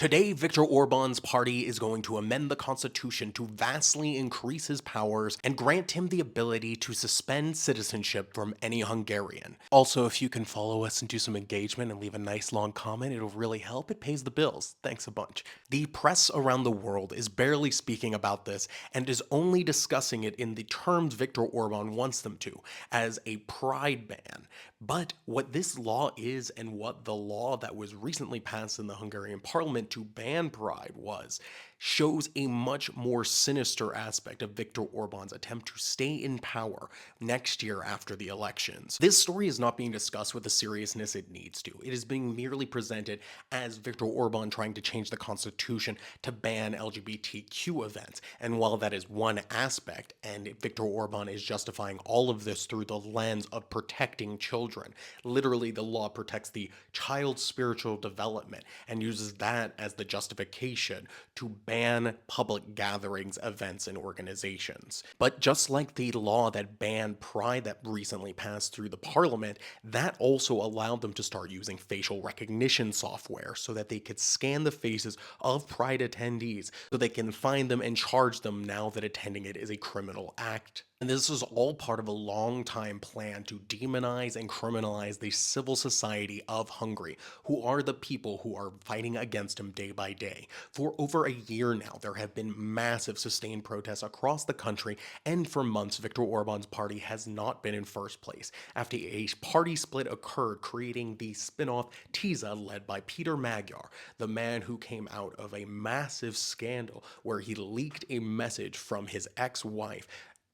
Today, Viktor Orbán's party is going to amend the constitution to vastly increase his powers and grant him the ability to suspend citizenship from any Hungarian. Also, if you can follow us and do some engagement and leave a nice long comment, it'll really help. It pays the bills. Thanks a bunch. The press around the world is barely speaking about this and is only discussing it in the terms Viktor Orbán wants them to, as a pride ban. But what this law is and what the law that was recently passed in the Hungarian parliament to ban pride shows a much more sinister aspect of Viktor Orbán's attempt to stay in power next year after the elections. This story is not being discussed with the seriousness it needs to. It is being merely presented as Viktor Orbán trying to change the constitution to ban LGBTQ events. And while that is one aspect, and Viktor Orbán is justifying all of this through the lens of protecting children, literally the law protects the child's spiritual development and uses that as the justification to ban public gatherings, events, and organizations. But just like the law that banned pride that recently passed through the parliament, that also allowed them to start using facial recognition software so that they could scan the faces of pride attendees so they can find them and charge them now that attending it is a criminal act. And this is all part of a long-time plan to demonize and criminalize the civil society of Hungary, who are the people who are fighting against him day by day. For over a year now, there have been massive sustained protests across the country, and for months, Viktor Orbán's party has not been in first place, after a party split occurred, creating the spin-off TISA led by Peter Magyar, the man who came out of a massive scandal where he leaked a message from his ex-wife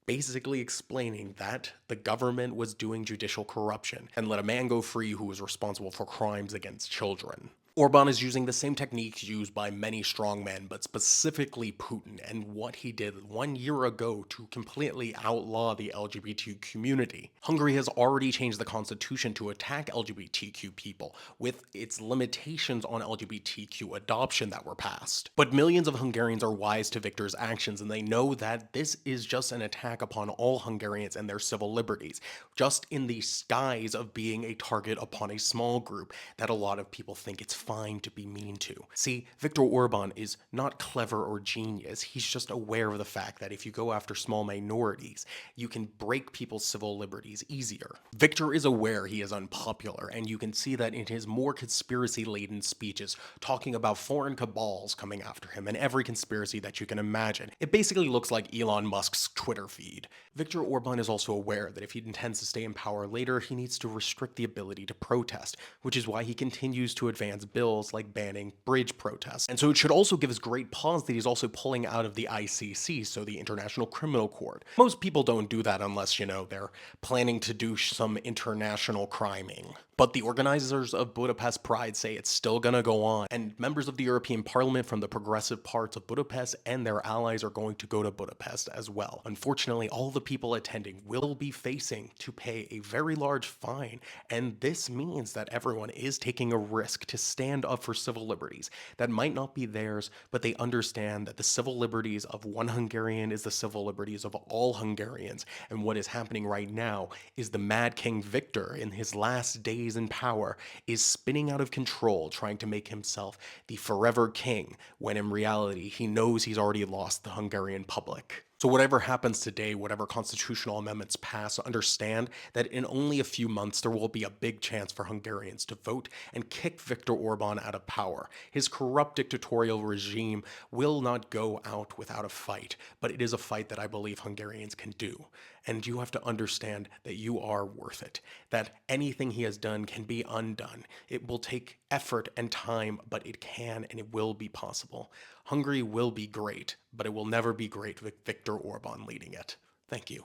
basically explaining that the government was doing judicial corruption and let a man go free who was responsible for crimes against children. Orbán is using the same techniques used by many strongmen, but specifically Putin, and what he did 1 year ago to completely outlaw the LGBTQ community. Hungary has already changed the constitution to attack LGBTQ people, with its limitations on LGBTQ adoption that were passed. But millions of Hungarians are wise to Viktor's actions, and they know that this is just an attack upon all Hungarians and their civil liberties, just in the skies of being a target upon a small group that a lot of people think it's fine to be mean to. See, Viktor Orbán is not clever or genius. He's just aware of the fact that if you go after small minorities, you can break people's civil liberties easier. Viktor is aware he is unpopular, and you can see that in his more conspiracy-laden speeches, talking about foreign cabals coming after him and every conspiracy that you can imagine. It basically looks like Elon Musk's Twitter feed. Viktor Orbán is also aware that if he intends to stay in power later, he needs to restrict the ability to protest, which is why he continues to advance bills like banning bridge protests. And so it should also give us great pause that he's also pulling out of the ICC, so the International Criminal Court. Most people don't do that unless, they're planning to do some international criming. But the organizers of Budapest Pride say it's still gonna go on, and members of the European Parliament from the progressive parts of Budapest and their allies are going to go to Budapest as well. Unfortunately, all the people attending will be facing to pay a very large fine, and this means that everyone is taking a risk to stand up for civil liberties that might not be theirs, but they understand that the civil liberties of one Hungarian is the civil liberties of all Hungarians, and what is happening right now is the Mad King Viktor, in his last days in power, is spinning out of control, trying to make himself the forever king, when in reality he knows he's already lost the Hungarian public. So whatever happens today, whatever constitutional amendments pass, understand that in only a few months there will be a big chance for Hungarians to vote and kick Viktor Orbán out of power. His corrupt dictatorial regime will not go out without a fight, but it is a fight that I believe Hungarians can do. And you have to understand that you are worth it, that anything he has done can be undone. It will take effort and time, but it can and it will be possible. Hungary will be great, but it will never be great with Viktor Orbán leading it. Thank you.